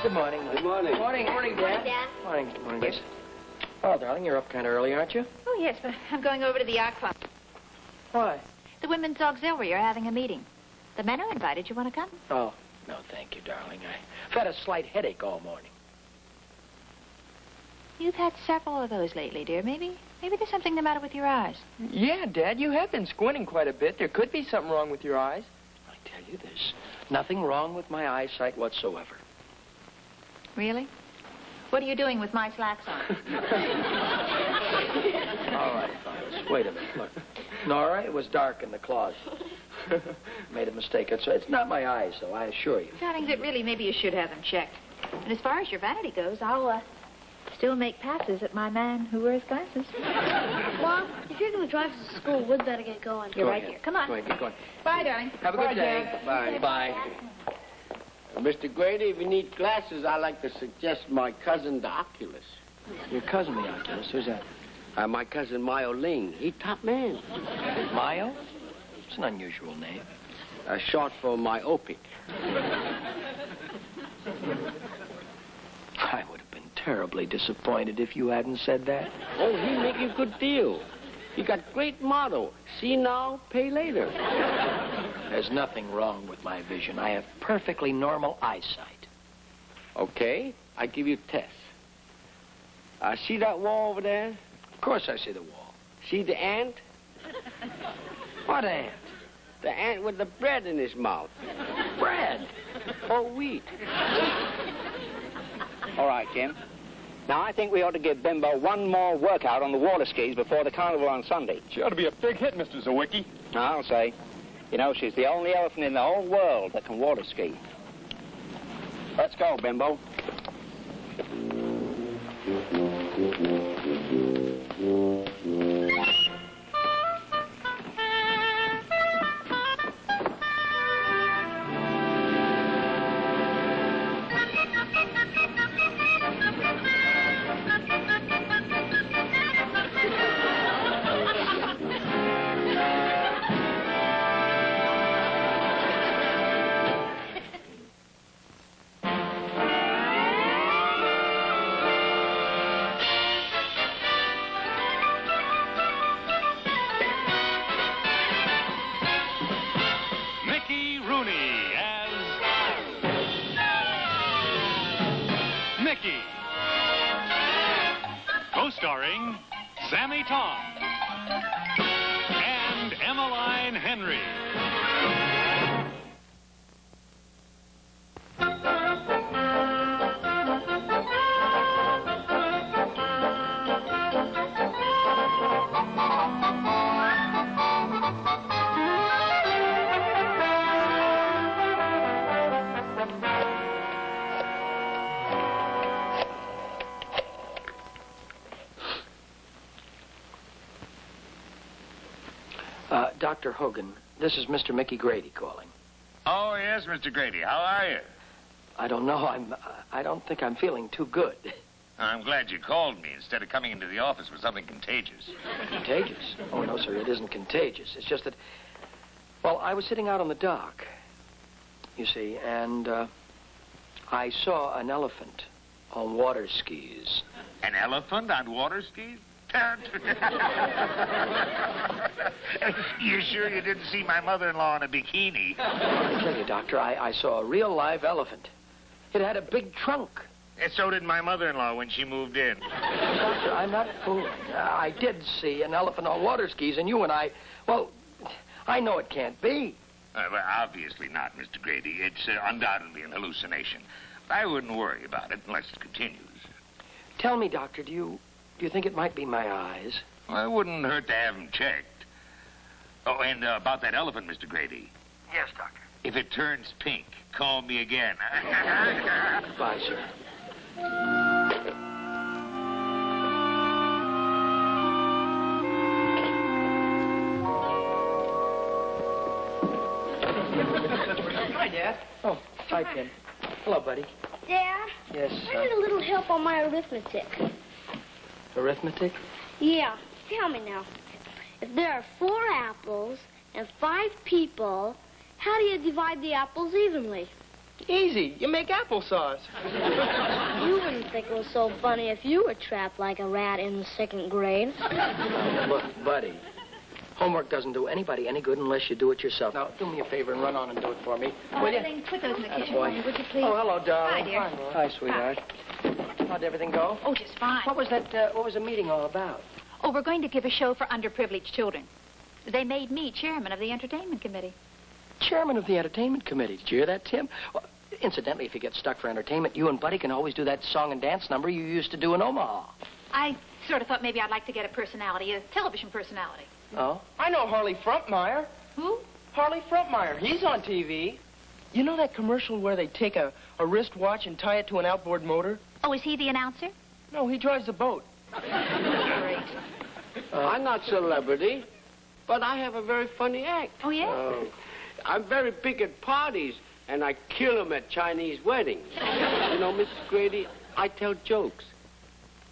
Good morning. Good morning. Morning, morning, Dad. Dad. Morning, morning, Grace. Oh, darling, you're up kind of early, aren't you? Oh, yes, but I'm going over to the art club. Why? The women's auxiliary are having a meeting. The men are invited. You want to come? Oh, no, thank you, darling. I've had a slight headache all morning. You've had several of those lately, dear. Maybe there's something the matter with your eyes. Yeah, Dad, you have been squinting quite a bit. There could be something wrong with your eyes. I tell you, there's nothing wrong with my eyesight whatsoever. Really? What are you doing with my slacks on? All right, fellas, wait a minute. Look, Nora, it was dark in the closet. Made a mistake. It's not my eyes, though, I assure you. Darling, that really, maybe you should have them checked. And as far as your vanity goes, I'll still make passes at my man who wears glasses. Mom, if you're going to drive us to school, we'd better get going. You're Go right ahead. here. Come on. Go ahead, get going. Bye, darling. Have a good day. Bye. Bye. Mr. Grady, if you need glasses, I'd like to suggest my cousin, the Oculus. Your cousin, the Oculus, who's that? My cousin, Mayo Ling. He top man. Mayo? It's an unusual name. Short for myopic. I would have been terribly disappointed if you hadn't said that. Oh, he make a good deal. He got great motto, see now, pay later. There's nothing wrong with my vision. I have perfectly normal eyesight. Okay, I give you a test. See that wall over there? Of course I see the wall. See the ant? What ant? The ant with the bread in his mouth. Bread. Or wheat. All right, Jim. Now, I think we ought to give Bimbo one more workout on the water skis before the carnival on Sunday. She ought to be a big hit, Mr. Zawicki. I'll say. You know, she's the only elephant in the whole world that can water ski. Let's go, Bimbo. Co-starring Sammy Tom and Emmeline Henry. Dr. Hogan, this is Mr. Mickey Grady calling. Oh, yes, Mr. Grady. How are you? I don't know. I don't think I'm feeling too good. I'm glad you called me instead of coming into the office for something contagious. Contagious? Oh, no, sir, it isn't contagious. It's just that, well, I was sitting out on the dock, you see, and I saw an elephant on water skis. An elephant on water skis? You sure you didn't see my mother-in-law in a bikini? I tell you, Doctor, I saw a real live elephant. It had a big trunk. And so did my mother-in-law when she moved in. Doctor, I'm not fooling. I did see an elephant on water skis, and you and I, well, I know it can't be. Well, obviously not, Mr. Grady. It's undoubtedly an hallucination. I wouldn't worry about it unless it continues. Tell me, Doctor, do you think it might be my eyes? Well, it wouldn't hurt to have them checked. Oh, and about that elephant, Mr. Grady. Yes, Doctor. If it turns pink, call me again. Bye, sir. Hi, Dad. Oh, hi, Tim. Hello, buddy. Dad? Yes, I need a little help on my arithmetic. Arithmetic? Yeah. Tell me now. If there are 4 apples and 5 people, how do you divide the apples evenly? Easy. You make applesauce. You wouldn't think it was so funny if you were trapped like a rat in the 2nd grade. Look, buddy, homework doesn't do anybody any good unless you do it yourself. Now, do me a favor and run on and do it for me. Will you? Darling, put those in the kitchen boy. for me, would you please? Oh, hello, darling. Hi, dear. Hi, sweetheart. How'd everything go? Oh, just fine. What was the meeting all about? Oh, we're going to give a show for underprivileged children. They made me chairman of the entertainment committee. Chairman of the entertainment committee. Did you hear that, Tim? Well, incidentally, if you get stuck for entertainment, you and Buddy can always do that song and dance number you used to do in Omaha. I sort of thought maybe I'd like to get a personality, a television personality. Oh? I know Harley Frumpmeyer. Who? Harley Frumpmeyer. He's on TV. You know that commercial where they take a wristwatch and tie it to an outboard motor? Oh, is he the announcer? No, he drives a boat. Great. I'm not celebrity, but I have a very funny act. Oh, yeah? I'm very big at parties, and I kill them at Chinese weddings. You know, Mrs. Grady, I tell jokes.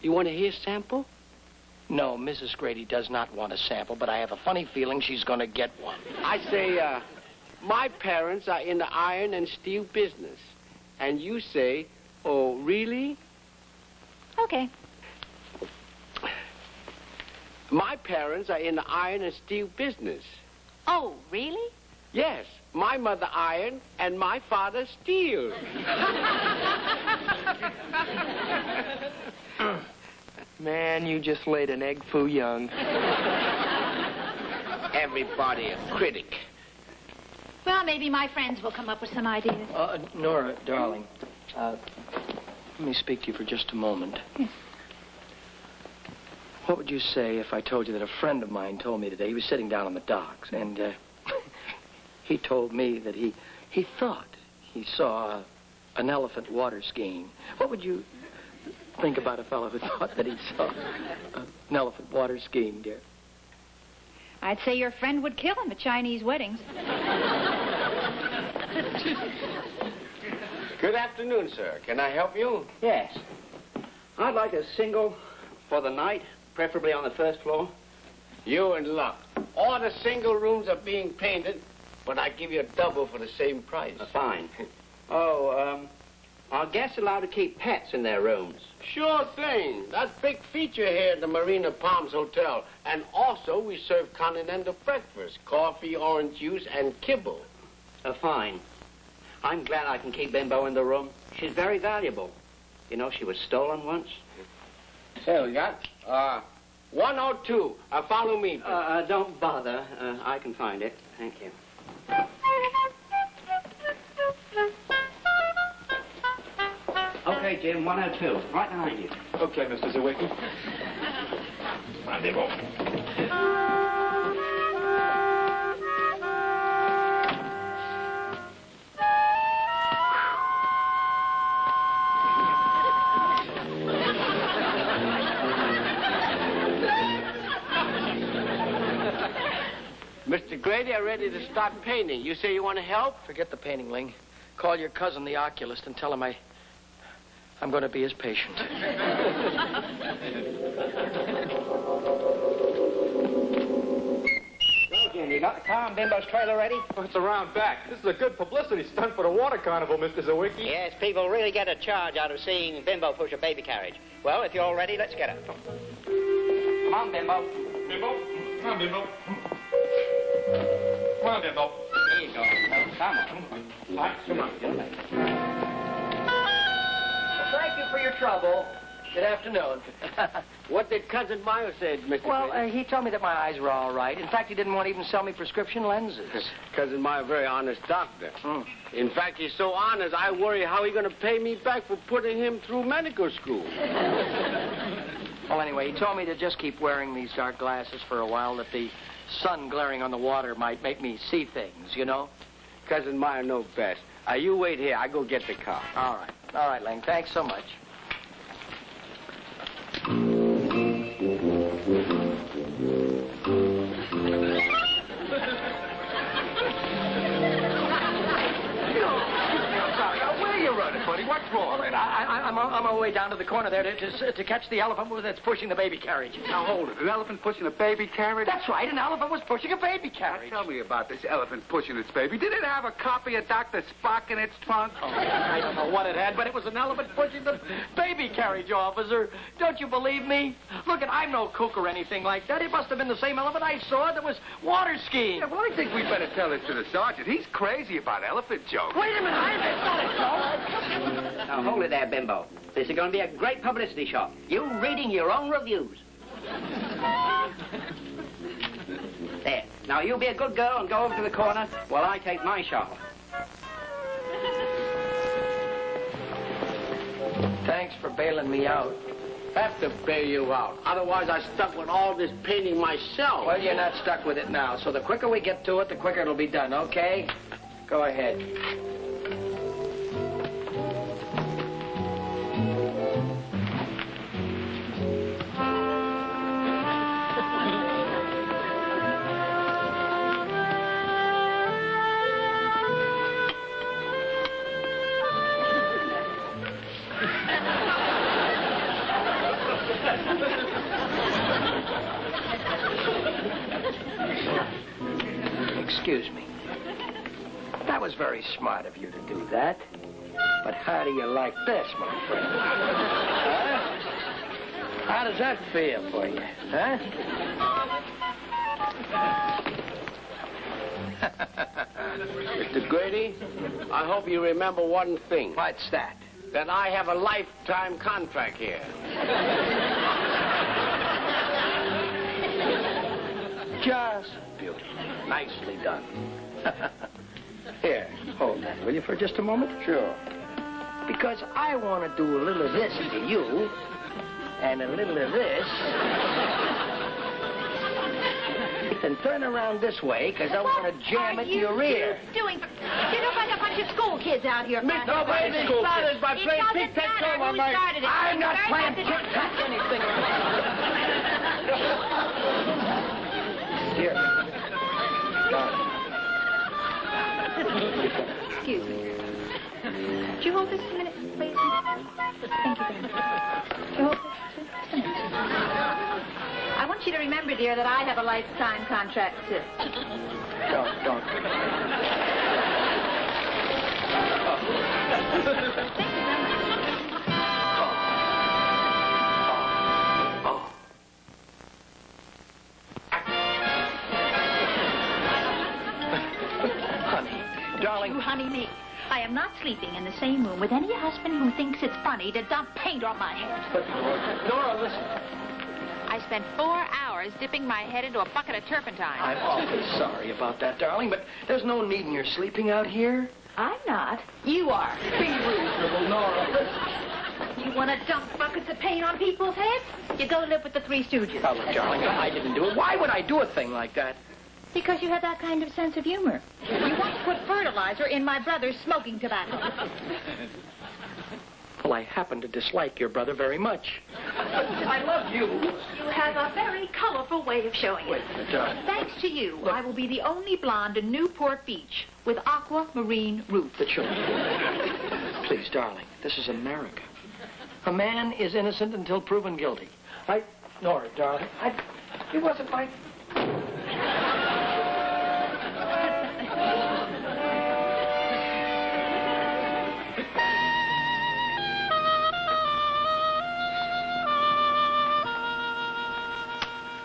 You want to hear a sample? No, Mrs. Grady does not want a sample, but I have a funny feeling she's going to get one. I say, my parents are in the iron and steel business. And you say, oh, really? Okay. My parents are in the iron and steel business. Oh, really? Yes, my mother iron and my father steel. Man, you just laid an egg foo young. Everybody a critic. Well, maybe my friends will come up with some ideas. Nora, darling, let me speak to you for just a moment. Yes. What would you say if I told you that a friend of mine told me today, he was sitting down on the docks, and he told me that he thought he saw an elephant water skiing. What would you think about a fellow who thought that he saw an elephant water skiing, dear? I'd say your friend would kill him at Chinese weddings. Good afternoon, sir. Can I help you? Yes. I'd like a single for the night, preferably on the first floor. You in luck. All the single rooms are being painted, but I give you a double for the same price. Fine. Are guests allowed to keep pets in their rooms? Sure thing. That's big feature here at the Marina Palms Hotel. And also, we serve continental breakfast, coffee, orange juice, and kibble. Fine. I'm glad I can keep Bimbo in the room. She's very valuable. You know, she was stolen once. Here we got 102. Follow me, please. Don't bother. I can find it. Thank you. Okay, Jim, 102. Right behind you. Okay, Mr. Zawicki. Rendezvous. Mr. Grady, I'm ready to start painting. You say you want to help? Forget the painting, Ling. Call your cousin, the oculist, and tell him I'm going to be his patient. Well, Jim, you got the car and Bimbo's trailer ready? Oh, it's around back. This is a good publicity stunt for the water carnival, Mr. Zawicki. Yes, people really get a charge out of seeing Bimbo push a baby carriage. Well, if you're all ready, let's get her. Come on, Bimbo. Bimbo. Come on, Bimbo. Come on, Bimbo. There you go. No, come on. Come on. Thank you for your trouble. Good afternoon. What did Cousin Meyer say, Mr. Well, Grady? he told me that my eyes were all right. In fact, he didn't want to even sell me prescription lenses. Cousin Meyer, very honest doctor. Mm. In fact, he's so honest, I worry how he's going to pay me back for putting him through medical school. Well, anyway, he told me to just keep wearing these dark glasses for a while, that the sun glaring on the water might make me see things, you know? Cousin Meyer knows best. You wait here. I go get the car. All right. All right, Ling. Thanks so much. Where are you running, buddy? What's wrong? I'm on my way down to the corner there to catch the elephant that's pushing the baby carriage. Now, hold it. An elephant pushing a baby carriage? That's right. An elephant was pushing a baby carriage. Now, tell me about this elephant pushing its baby. Did it have a copy of Dr. Spock in its trunk? Oh, I don't know what it had, but it was an elephant pushing the baby carriage, officer. Don't you believe me? Look, I'm no kook or anything like that. It must have been the same elephant I saw that was water skiing. Yeah, well, I think we'd better tell this to the sergeant. He's crazy about elephant jokes. Wait a minute. It's not a joke. Now, hold it there, Bimbo. This is going to be a great publicity shot. You reading your own reviews. There. Now, you be a good girl and go over to the corner while I take my shot. Thanks for bailing me out. Have to bail you out. Otherwise, I'm stuck with all this painting myself. Well, you're not stuck with it now, so the quicker we get to it, the quicker it'll be done, okay? Go ahead. Excuse me. That was very smart of you to do that. But how do you like this, my friend? Huh? How does that feel for you, huh? Mr. Grady, I hope you remember one thing. What's that? That I have a lifetime contract here. Just beautiful. Nicely done. Here, hold that, will you, for just a moment? Sure. Because I want to do a little of this to you, and a little of this. Then turn around this way, because I want to jam it to your ear. Doing? You look like a bunch of school kids out here. Nobody started by playing tic-tac-toe on my... I'm not playing tic-tac anything. Here. Excuse me. Would you hold this a minute, please? Thank you very much. Would you hold this just a minute? I want you to remember, dear, that I have a lifetime contract, too. Don't. Darling. You honey me. I am not sleeping in the same room with any husband who thinks it's funny to dump paint on my head. But, Nora, listen. I spent 4 hours dipping my head into a bucket of turpentine. I'm awfully sorry about that, darling, but there's no need in your sleeping out here. I'm not. You are. Be reasonable, Nora. Listen. You want to dump buckets of paint on people's heads? You go live with the Three Stooges. Oh, look, darling, I didn't do it. Why would I do a thing like that? Because you have that kind of sense of humor. You want to put fertilizer in my brother's smoking tobacco. Well, I happen to dislike your brother very much. I love you. You have a very colorful way of showing it. Wait, darling. Thanks to you, I will be the only blonde in Newport Beach with aquamarine roots. The children. Please, darling, this is America. A man is innocent until proven guilty. Nora, darling, it wasn't my...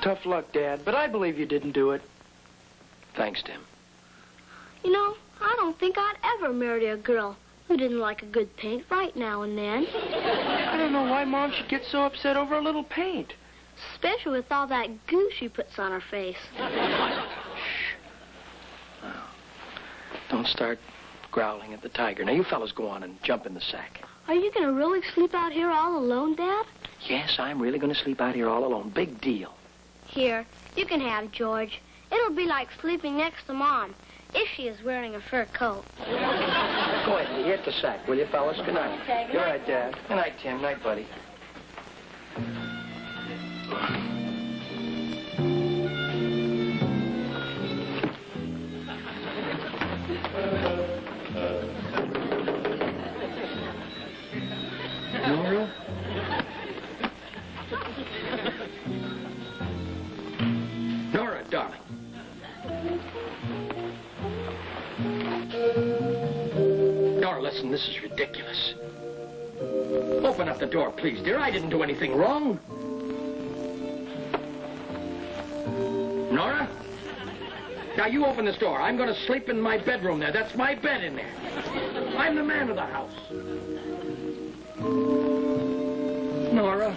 Tough luck, Dad, but I believe you didn't do it. Thanks, Tim. You know, I don't think I'd ever marry a girl who didn't like a good paint right now and then. I don't know why Mom should get so upset over a little paint. Especially with all that goo she puts on her face. Shh. Now, don't start growling at the tiger. Now, you fellas go on and jump in the sack. Are you going to really sleep out here all alone, Dad? Yes, I'm really going to sleep out here all alone. Big deal. Here, you can have George. It'll be like sleeping next to Mom, if she is wearing a fur coat. Go ahead and hit the sack, will you, fellas? Good night. Okay, Good night, Dad. Good night, Tim. Night, buddy. Nora? Nora, darling. Nora, listen, this is ridiculous. Open up the door, please, dear. I didn't do anything wrong. Nora? Now, you open this door. I'm going to sleep in my bedroom there. That's my bed in there. I'm the man of the house. Nora?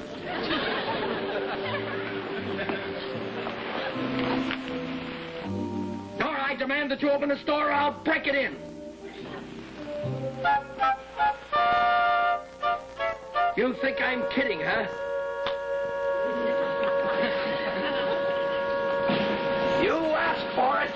Nora, I demand that you open this door or I'll break it in. You think I'm kidding, huh? You asked for it.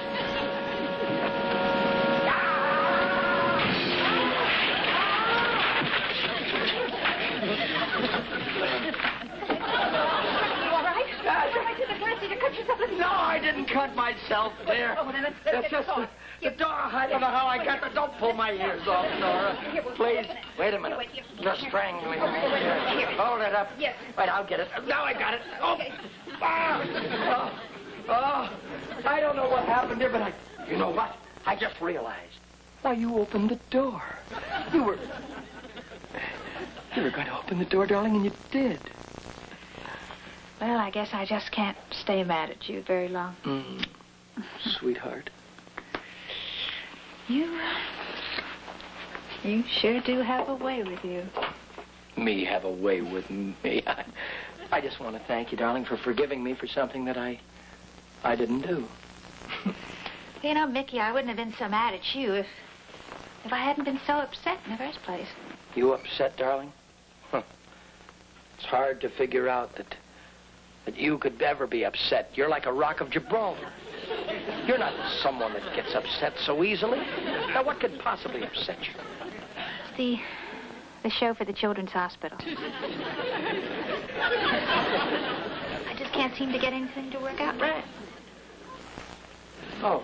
No, I didn't cut myself there. Oh, then let's That's get just the car. the door. I don't know how I got there. Don't pull my ears off, Nora. Please. Wait a minute. You're strangling me. Here. Hold it up. Yes. Wait, I'll get it. Now I got it. Oh. Ah. Oh. I don't know what happened there, but you know what? I just realized. Why, you opened the door. You were going to open the door, darling, and you did. Well, I guess I just can't stay mad at you very long. Sweetheart. You sure do have a way with you. Me have a way with me. I just want to thank you, darling, for forgiving me for something that I didn't do. You know, Mickey, I wouldn't have been so mad at you if I hadn't been so upset in the first place. You upset, darling? Huh. It's hard to figure out that you could ever be upset. You're like a rock of Gibraltar. You're not someone that gets upset so easily. Now, what could possibly upset you? It's the show for the Children's Hospital. I just can't seem to get anything to work out right. Oh.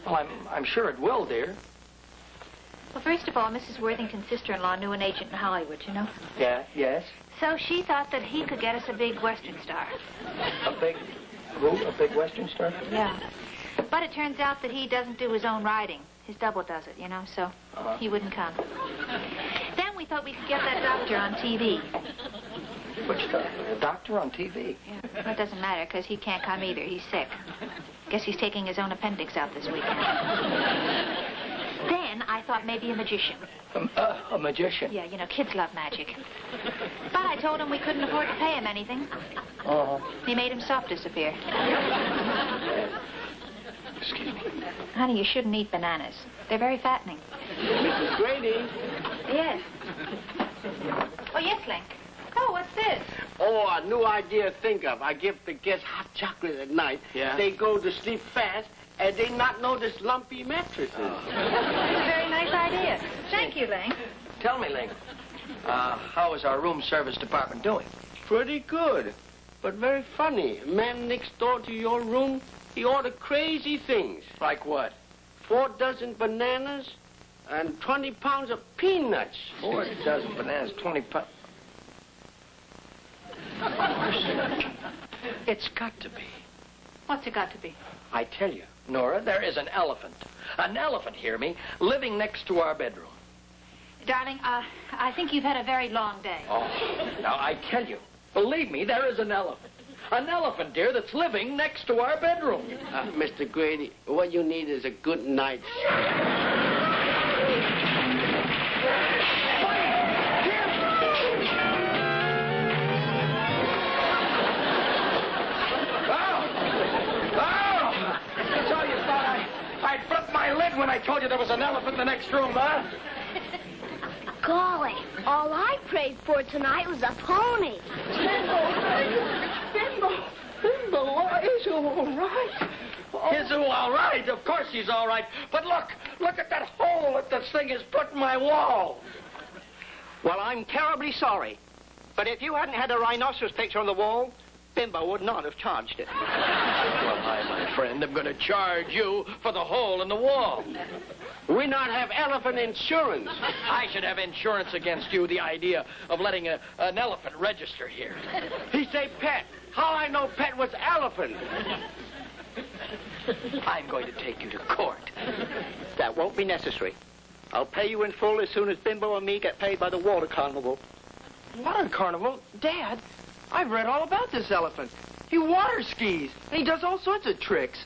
Well, I'm sure it will, dear. Well, first of all, Mrs. Worthington's sister-in-law knew an agent in Hollywood, you know. Yeah, yes. So she thought that he could get us a big Western star. A big who? A big Western star? Yeah. But it turns out that he doesn't do his own writing. His double does it, you know, so he wouldn't come. Then we thought we could get that doctor on TV. Which doctor? A doctor on TV? Yeah. Well, it doesn't matter, because he can't come either. He's sick. Guess he's taking his own appendix out this weekend. Then I thought maybe a magician. A magician? Yeah, you know, kids love magic. But I told him we couldn't afford to pay him anything. He made himself disappear. Excuse me. Honey, you shouldn't eat bananas. They're very fattening. Mrs. Grady. Yes. Oh, yes, Link. Oh, what's this? Oh, a new idea to think of. I give the guests hot chocolate at night. Yeah? They go to sleep fast, and they not notice lumpy mattresses. That's a very nice idea. Thank you, Link. Tell me, Link, how is our room service department doing? Pretty good, but very funny. A man next door to your room, he ordered crazy things. Like what? 4 dozen bananas and 20 pounds of peanuts. 4 dozen bananas, 20 pounds. It's got to be. What's it got to be? I tell you, Nora, there is an elephant. An elephant, hear me, living next to our bedroom. Darling, I think you've had a very long day. Oh, now I tell you, believe me, there is an elephant. An elephant, dear, that's living next to our bedroom. Mr. Grady, what you need is a good night's when I told you there was an elephant in the next room, huh? Golly, all I prayed for tonight was a pony. Bimbo, is he all right? Is he all right? Of course he's all right. But look at that hole that this thing has put in my wall. Well, I'm terribly sorry. But if you hadn't had a rhinoceros picture on the wall, Bimbo would not have charged it. Well, I, my friend, am going to charge you for the hole in the wall. We not have elephant insurance. I should have insurance against you, the idea of letting an elephant register here. He say pet. How I know pet was elephant? I'm going to take you to court. That won't be necessary. I'll pay you in full as soon as Bimbo and me get paid by the water carnival. Water carnival? Dad, I've read all about this elephant. He water skis, and he does all sorts of tricks.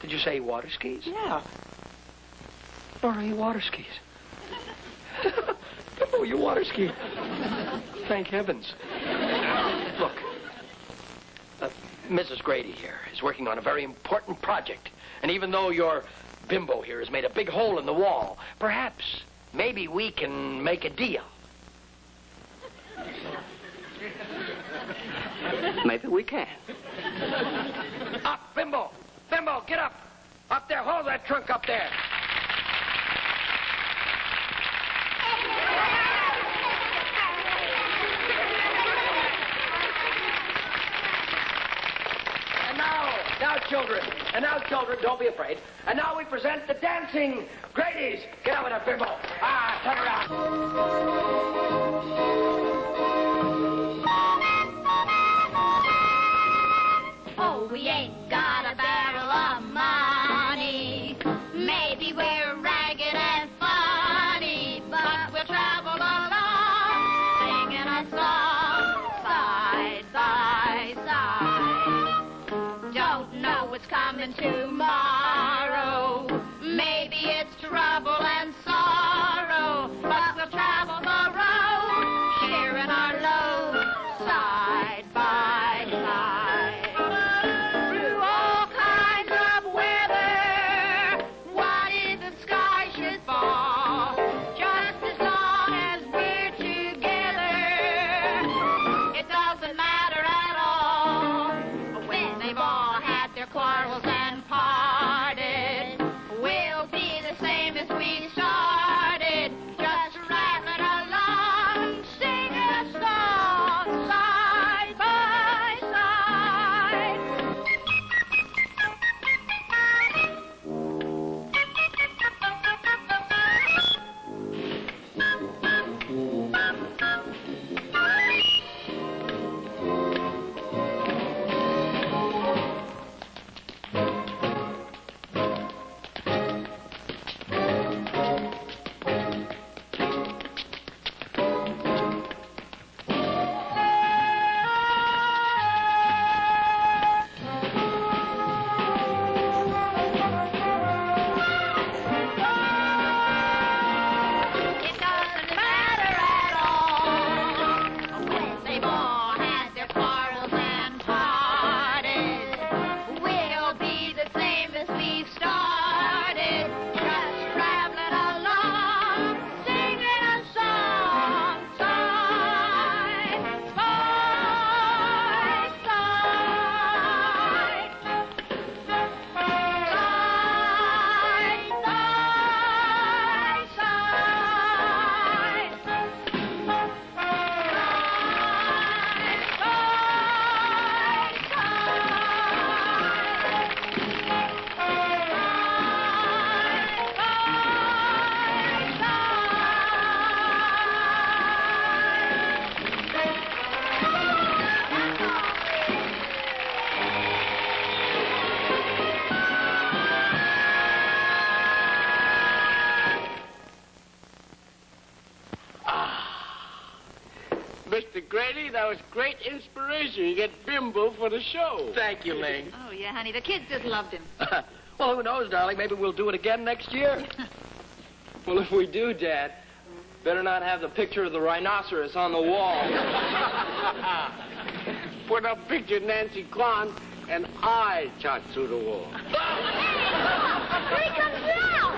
Did you say water skis? Yeah. Laura, you water skis. Oh, you water ski. Thank heavens. Look, Mrs. Grady here is working on a very important project. And even though your Bimbo here has made a big hole in the wall, perhaps, maybe we can make a deal. Maybe we can. Up, Bimbo! Bimbo, get up! Up there, hold that trunk up there. And now, children, don't be afraid. And now we present the dancing Grady's. Get out with that, Bimbo. Turn around. Oh, we ain't got a barrel of money. Maybe we're ragged and funny, but we'll travel along, singing a song, side by side. Don't know what's coming tomorrow. Maybe it's trouble and sorrow, but we'll travel the road, sharing our load, side by side. Through all kinds of weather, what if the sky should fall? Just as long as we're together, it doesn't matter at all. When they've all had their quarrels and parted, we'll be the same as we started, just rattling along, singing a song, side by side. It doesn't matter at all when they've all had their quarrels and parted. We'll be the same as we started, just traveling along, singing a song, side by side. Side by side. Mr. Grady, that was great inspiration. You get Bimbo for the show. Thank you, Ling. Oh, yeah, honey. The kids just loved him. Well, who knows, darling? Maybe we'll do it again next year. Well, if we do, Dad, better not have the picture of the rhinoceros on the wall. Put up picture of Nancy Kwan, and I shot through the wall. Here he comes now!